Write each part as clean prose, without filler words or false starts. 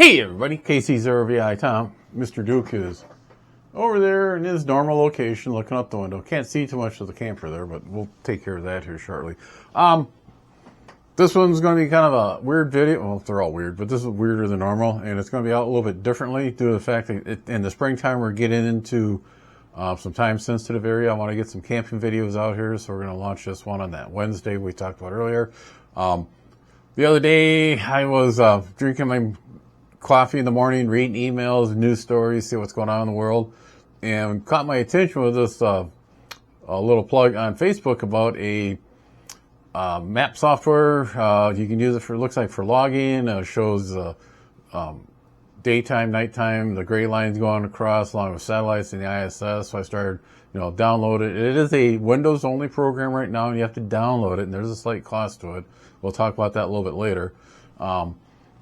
Hey everybody, KC0VI Tom. Mr. Duke is over there in his normal location looking out the window. Can't see too much of the camper there, but we'll take care of that here shortly. This one's going to be kind of a weird video. Well, they're all weird, but this is weirder than normal, and it's going to be out a little bit differently due to the fact that in the springtime we're getting into some time-sensitive area. I want to get some camping videos out here, so we're going to launch this one on that Wednesday we talked about earlier. The other day I was drinking my coffee in the morning, reading emails, news stories, see what's going on in the world, and caught my attention with this a little plug on Facebook about a map software. You can use it for, looks like for logging. It shows daytime, nighttime, the gray lines going across along with satellites and the ISS. So I started, download it. It is a Windows only program right now, and you have to download it, and there's a slight cost to it. We'll talk about that a little bit later.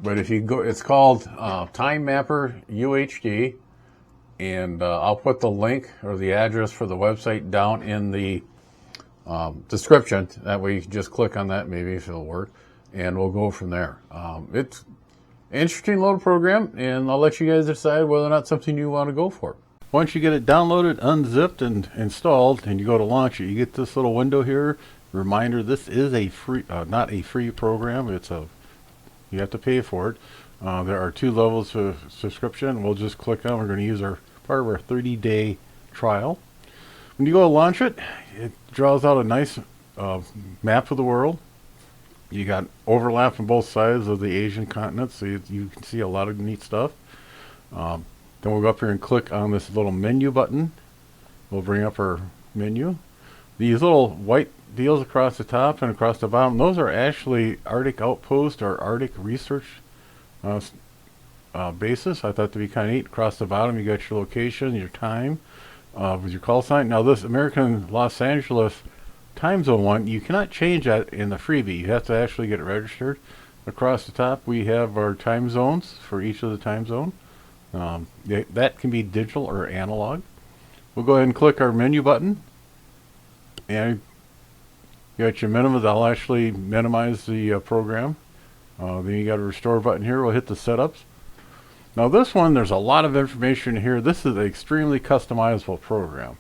But if you go, it's called Time Mapper UHD, and I'll put the link or the address for the website down in the description. That way you can just click on that, maybe if it'll work, and we'll go from there. It's an interesting little program, and I'll let you guys decide whether or not something you want to go for. Once you get it downloaded, unzipped, and installed, and you go to launch it, you get this little window here. Reminder: this is a free, not a free program. You have to pay for it. There are 2 levels of subscription. We'll just click on. We're going to use part of our 30-day trial. When you go to launch it, it draws out a nice map of the world. You got overlap on both sides of the Asian continent, so you can see a lot of neat stuff. Then we'll go up here and click on this little menu button. We'll bring up our menu. These little white deals across the top and across the bottom, those are actually Arctic Outpost or Arctic Research basis. I thought to be kind of neat. Across the bottom, you got your location, your time, with your call sign. Now, this American Los Angeles time zone one, you cannot change that in the freebie. You have to actually get it registered. Across the top, we have our time zones for each of the time zone. That can be digital or analog. We'll go ahead and click our menu button, and you got your minimum. That'll actually minimize the program. Then you got a restore button here. We'll hit the setups. Now this one, there's a lot of information here. This is an extremely customizable program.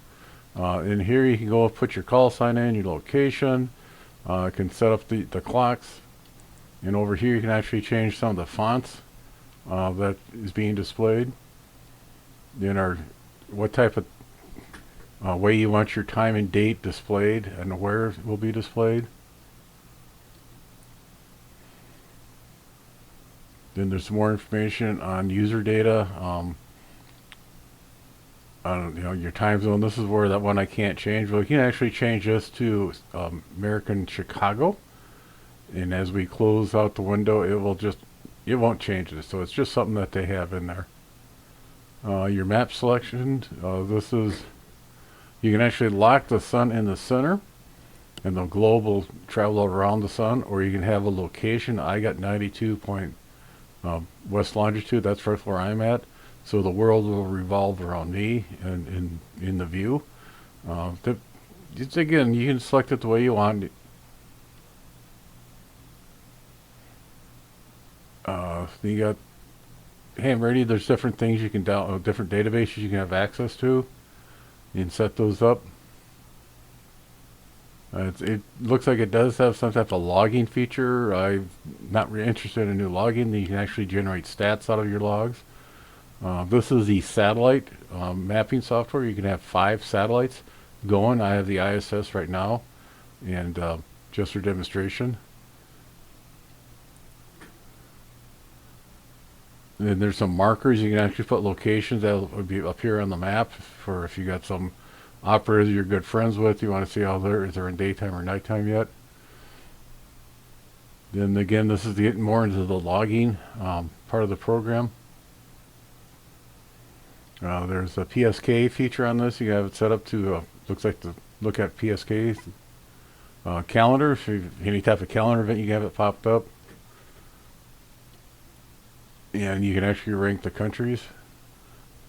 In here you can go put your call sign in, your location. You can set up the clocks. And over here you can actually change some of the fonts that is being displayed. Then what type of way you want your time and date displayed and where it will be displayed. Then there's more information on user data, your time zone. This is where that one I can't change. Well, you can actually change this to American Chicago, and as we close out the window, it won't change this. So it's just something that they have in there. Your map selection. This is, you can actually lock the sun in the center, and the globe will travel around the sun, or you can have a location. I got 92 point west longitude. That's right where I'm at. So the world will revolve around me and in the view. Again, you can select it the way you want. You got handwriting. There's different things you can download, different databases you can have access to. You can set those up. It looks like it does have some type of logging feature. I'm not really interested in new logging. You can actually generate stats out of your logs. This is the satellite mapping software. You can have 5 satellites going. I have the ISS right now, and just for demonstration. And then there's some markers. You can actually put locations that will be up here on the map for if you got some operators you're good friends with. You want to see how they're in daytime or nighttime yet. Then again, this is getting more into the logging part of the program. There's a PSK feature on this. You have it set up to looks like to look at PSK calendar. If you any type of calendar event, you can have it popped up, and you can actually rank the countries.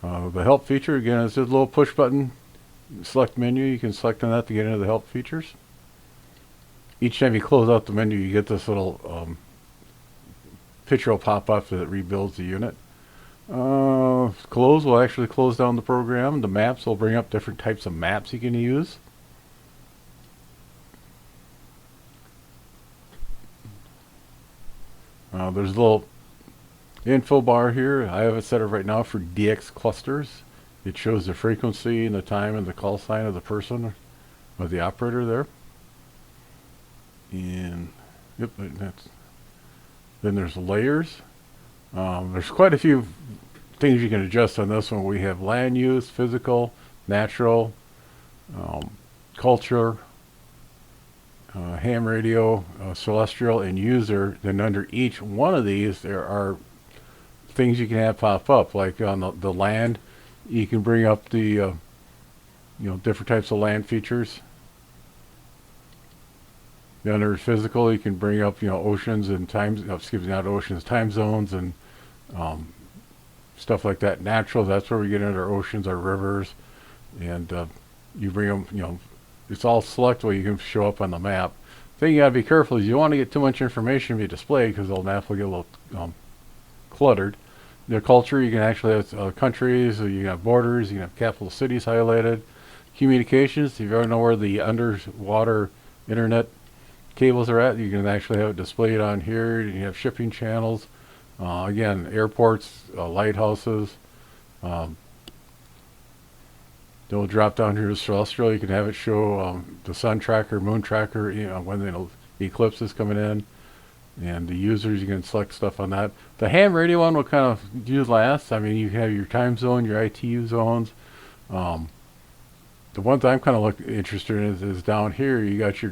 The help feature again is just a little push button. Select menu. You can select on that to get into the help features. Each time you close out the menu, you get this little picture will pop up that rebuilds the unit. Close will actually close down the program. The maps will bring up different types of maps you can use. There's a little info bar here. I have it set up right now for DX clusters. It shows the frequency and the time and the call sign of the person or the operator there. And yep, then there's layers. There's quite a few things you can adjust on this one. We have land use, physical, natural, culture, ham radio, celestial, and user. Then under each one of these, there are things you can have pop up. Like on the land, you can bring up the different types of land features. Then under physical, you can bring up oceans and times. Excuse me, not oceans, time zones and stuff like that. Natural, that's where we get into our oceans, our rivers, and you bring them. It's all selectable. You can show up on the map. The thing you gotta be careful is you don't want to get too much information to be displayed because the map will get a little cluttered. Their culture, you can actually have countries, you can have borders, you can have capital cities highlighted. Communications, if you ever know where the underwater internet cables are at, you can actually have it displayed on here. You have shipping channels, again, airports, lighthouses. They'll drop down here to celestial. You can have it show the sun tracker, moon tracker, when the eclipse is coming in. And the users, you can select stuff on that. The ham radio one will kind of use last. I mean, you have your time zone, your ITU zones. The ones I'm kind of interested in is down here. You got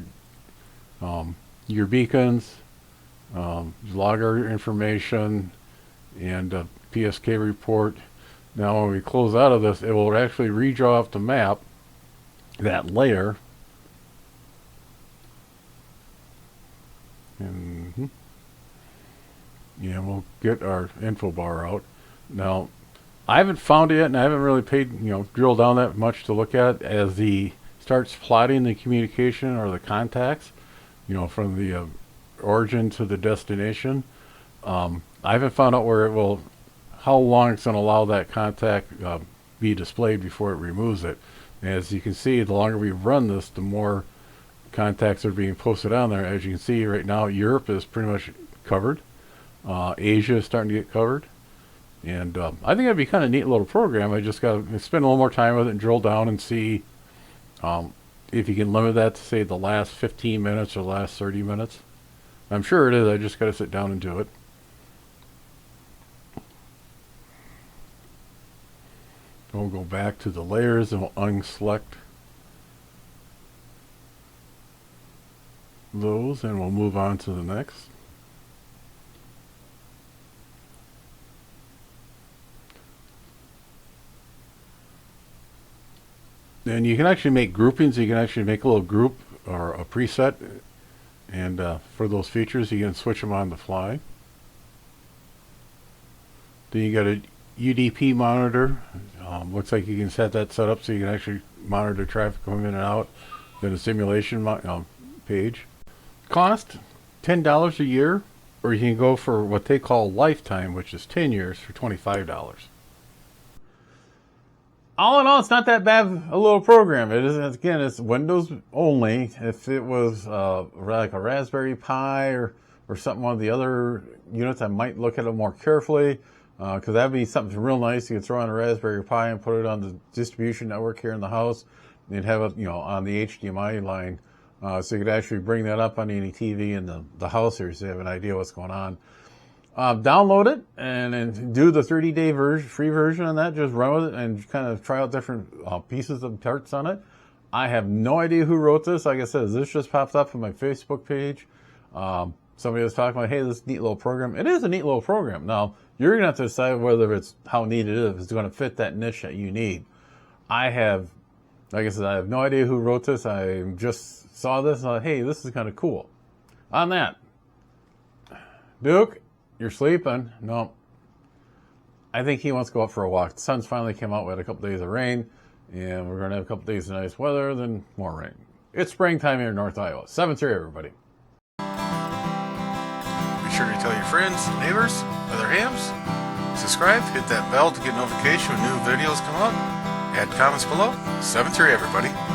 your beacons, logger information, and PSK report. Now when we close out of this, it will actually redraw off the map that layer. And we'll get our info bar out. Now, I haven't found it yet, and I haven't really drilled down that much to look at as he starts plotting the communication or the contacts, from the origin to the destination. I haven't found out how long it's going to allow that contact be displayed before it removes it. And as you can see, the longer we run this, the more contacts are being posted on there. As you can see right now, Europe is pretty much covered. Asia is starting to get covered. And I think that'd be kind of a neat little program. I just got to spend a little more time with it and drill down and see if you can limit that to, say, the last 15 minutes or the last 30 minutes. I'm sure it is. I just got to sit down and do it. We'll go back to the layers and we'll unselect those, and we'll move on to the next. And you can actually make groupings. You can actually make a little group or a preset, and for those features, you can switch them on the fly. Then you got a UDP monitor. Looks like you can set up so you can actually monitor traffic coming in and out. Then a simulation page. Cost $10 a year, or you can go for what they call lifetime, which is 10 years for $25. All in all, it's not that bad a little program. It is, again, it's Windows only. If it was like a Raspberry Pi or something, one of the other units, I might look at it more carefully, because that'd be something real nice. You could throw on a Raspberry Pi and put it on the distribution network here in the house, and you'd have it, on the HDMI line, so you could actually bring that up on any TV in the house here, so you have an idea what's going on. Download it and do the 30-day free version on that. Just run with it and kind of try out different pieces of parts on it. I have no idea who wrote this. Like I said, this just popped up on my Facebook page. Somebody was talking about, hey, this neat little program. It is a neat little program. Now, you're going to have to decide whether it's how neat it is. If it's going to fit that niche that you need. Like I said, I have no idea who wrote this. I just saw this and I thought, hey, this is kind of cool. On that, Duke, you're sleeping. No. I think he wants to go out for a walk. The sun's finally came out. We had a couple days of rain, and we're going to have a couple days of nice weather, then more rain. It's springtime here in North Iowa. 7-3, everybody. Be sure to tell your friends, neighbors, other hams, subscribe, hit that bell to get notification when new videos come up. Add comments below. 7-3 everybody.